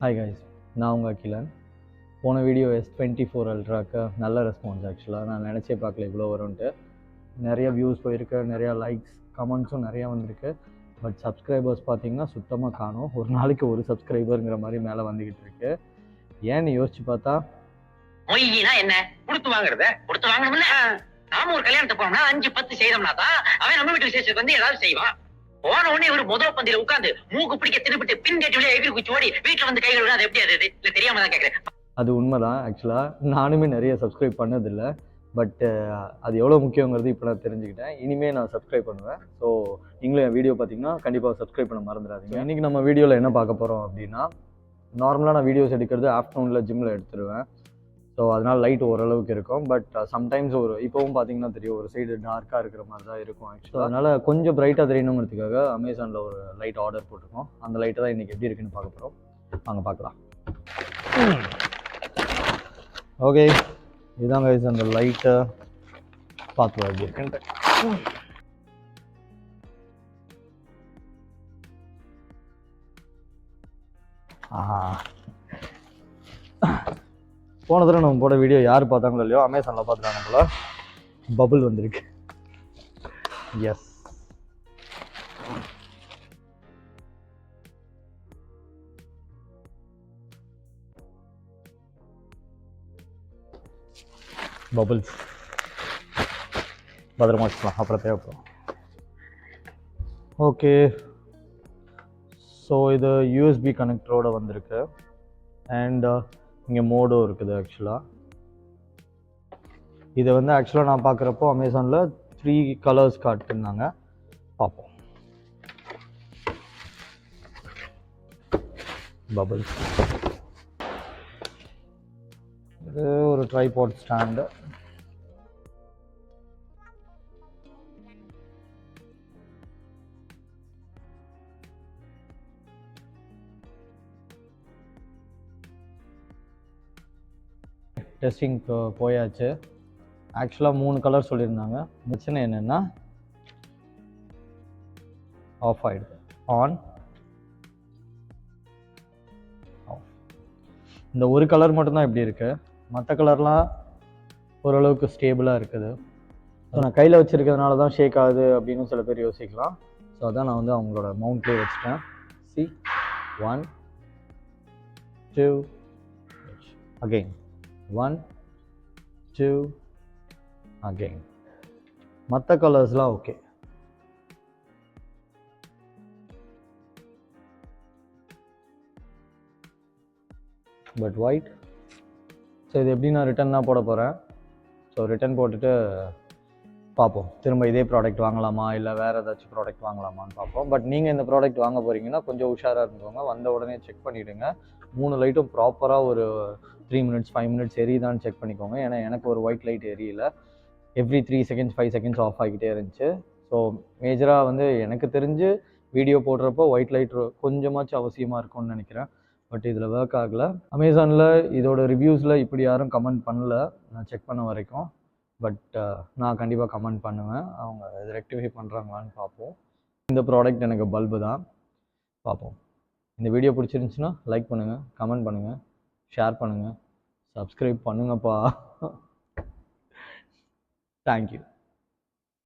Hi guys, நான் உங்கள் அகிலன். போன வீடியோ S24 அல்ட்ராக்கு நல்ல ரெஸ்பான்ஸ். ஆக்சுவலாக நான் நினச்சே பார்க்கல இவ்வளோ வரும்ன்ட்டு. நிறைய வியூஸ் போயிருக்கு, நிறையா லைக்ஸ் கமெண்ட்ஸும் நிறையா வந்திருக்கு. பட் சப்ஸ்கிரைபர்ஸ் பார்த்தீங்கன்னா சுத்தமாக காணும். ஒரு நாளைக்கு ஒரு சப்ஸ்கிரைபருங்கிற மாதிரி மேலே வந்துக்கிட்டு இருக்கு. ஏன்னு யோசிச்சு பார்த்தா மொய்னா என்ன கொடுத்து வாங்குறத கொடுத்து வாங்கணும்ல. நாம ஒரு கல்யாணத்தை போனோம்னா 5-10 செய்யறோம்னா தான் அவன் நம்ம வீட்டு விசேஷத்துக்கு வந்து ஏதாவது செய்வான். போன உடனே ஒரு முதல் பந்தியில உட்கார்ந்து மூக்கு பிடிக்க திருப்பிட்டு பின் கேட்டு வழியா எகிரி குச்சி ஓடி வீட்டுல வந்து கைகள் விட அது எப்படி அது இல்ல தெரியாம தான் கேட்கறேன். அது உண்மைதான். ஆக்சுவலாக நானுமே நிறைய சப்ஸ்கிரைப் பண்ணதில்லை. பட் அது எவ்வளோ முக்கியங்கிறது இப்போ நான் தெரிஞ்சுக்கிட்டேன். இனிமேல் நான் சப்ஸ்கிரைப் பண்ணுவேன். ஸோ நீங்களும் என் வீடியோ பார்த்தீங்கன்னா கண்டிப்பாக சப்ஸ்கிரைப் பண்ண மறந்துடாதீங்க. இன்றைக்கி நம்ம வீடியோவில் என்ன பார்க்க போகிறோம் அப்படின்னா, நார்மலாக நான் வீடியோஸ் எடுக்கிறது ஆஃப்டர்நூனில் ஜிம்மில் எடுத்துருவேன். ஸோ அதனால் லைட் ஓரளவுக்கு இருக்கும். பட் சம்டைம்ஸ் இப்போவும் பார்த்தீங்கன்னா தெரியும், ஒரு சைடு டார்க்காக இருக்கிற மாதிரி தான் இருக்கும் ஆக்சுவலாக. அதனால் கொஞ்சம் பிரைட்டாக தெரியணுங்கிறதுக்காக அமேசானில் ஒரு லைட் ஆர்டர் போட்டிருக்கோம். அந்த லைட்டை தான் இன்றைக்கி எப்படி இருக்குன்னு பார்க்க போகிறோம். வாங்க பார்க்கலாம். ஓகே, இதுதான் கைஸ் அந்த லைட்டை பார்த்துவா எப்படி இருக்குன்ட்டு. போன தடவை நம்ம போட வீடியோ யார் பார்த்தாங்களோ இல்லையோ அமேசானில் பார்த்துட்டாங்க போல பபுள் வந்திருக்கு. எஸ், பபுள்ஸ் பத்திரமா வச்சுக்கலாம், அப்புறம் தேவைப்படும். ஓகே, ஸோ இது யூஎஸ்பி கனெக்டரோடு வந்திருக்கு. அண்ட் இங்கே மோடும் இருக்குது. ஆக்சுவலாக இதை வந்து ஆக்சுவலாக நான் பார்க்குறப்போ அமேசானில் 3 கலர்ஸ் காட்டிருந்தாங்க. பார்ப்போம். பபிள்ஸ், இது ஒரு ட்ரைபாட் ஸ்டாண்டு. டெஸ்டிங் போயாச்சு. ஆக்சுவலாக 3 கலர் சொல்லியிருந்தாங்க. பிரச்சனை என்னென்னா ஆஃப் ஆகிடுது, ஆன் ஆஃப். இந்த ஒரு கலர் மட்டும்தான் இப்படி இருக்குது. மற்ற கலர்லாம் ஓரளவுக்கு ஸ்டேபிளாக இருக்குது. ஸோ நான் கையில் வச்சுருக்கிறதுனால தான் ஷேக் ஆகுது அப்படின்னு சில பேர் யோசிக்கலாம். ஸோ அதான் நான் வந்து அவங்களோட மவுண்ட்லேயே வச்சுட்டேன். C 1 2 again 1 2 again. மற்ற கலர்ஸ்லாம் ஓகே. But white. ஸோ இது எப்படி நான் ரிட்டன் தான் போட போகிறேன். ஸோ ரிட்டன் போட்டுட்டு பார்ப்போம், திரும்ப இதே ப்ராடக்ட் வாங்கலாமா இல்லை வேறு ஏதாச்சும் ப்ராடக்ட் வாங்கலாமான்னு பார்ப்போம். பட் நீங்கள் இந்த ப்ராடக்ட் வாங்க போகிறீங்கன்னா கொஞ்சம் உஷாராக இருந்துக்கோங்க. வந்த உடனே செக் பண்ணிவிடுங்க. 3 லைட்டும் ப்ராப்பராக ஒரு 3 மினிட்ஸ் 5 மினிட்ஸ் எரியுதான்னு செக் பண்ணிக்கோங்க. ஏன்னா எனக்கு ஒரு ஒயிட் லைட் எரியல. எவ்ரி 3 செகண்ட்ஸ் 5 செகண்ட்ஸ் ஆஃப் ஆகிக்கிட்டே இருந்துச்சு. ஸோ மேஜராக வந்து எனக்கு தெரிஞ்சு வீடியோ போடுறப்போ ஒயிட் லைட் கொஞ்சமாச்சும் அவசியமாக இருக்கும்னு நினைக்கிறேன். பட் இதில் ஒர்க் ஆகலை. அமேசானில் இதோட ரிவ்யூஸில் இப்படி யாரும் கமெண்ட் பண்ணல நான் செக் பண்ண வரைக்கும். பட் நான் கண்டிப்பாக கமெண்ட் பண்ணுவேன். அவங்க இது ரெக்டிஃபை பண்ணுறாங்களான்னு பார்ப்போம். இந்த ப்ராடக்ட் எனக்கு பல்பு தான். பார்ப்போம். இந்த வீடியோ பிடிச்சிருந்துச்சுன்னா லைக் பண்ணுங்கள், கமெண்ட் பண்ணுங்கள், ஷேர் பண்ணுங்கள், சப்ஸ்கிரைப் பண்ணுங்கப்பா. தேங்க்யூ.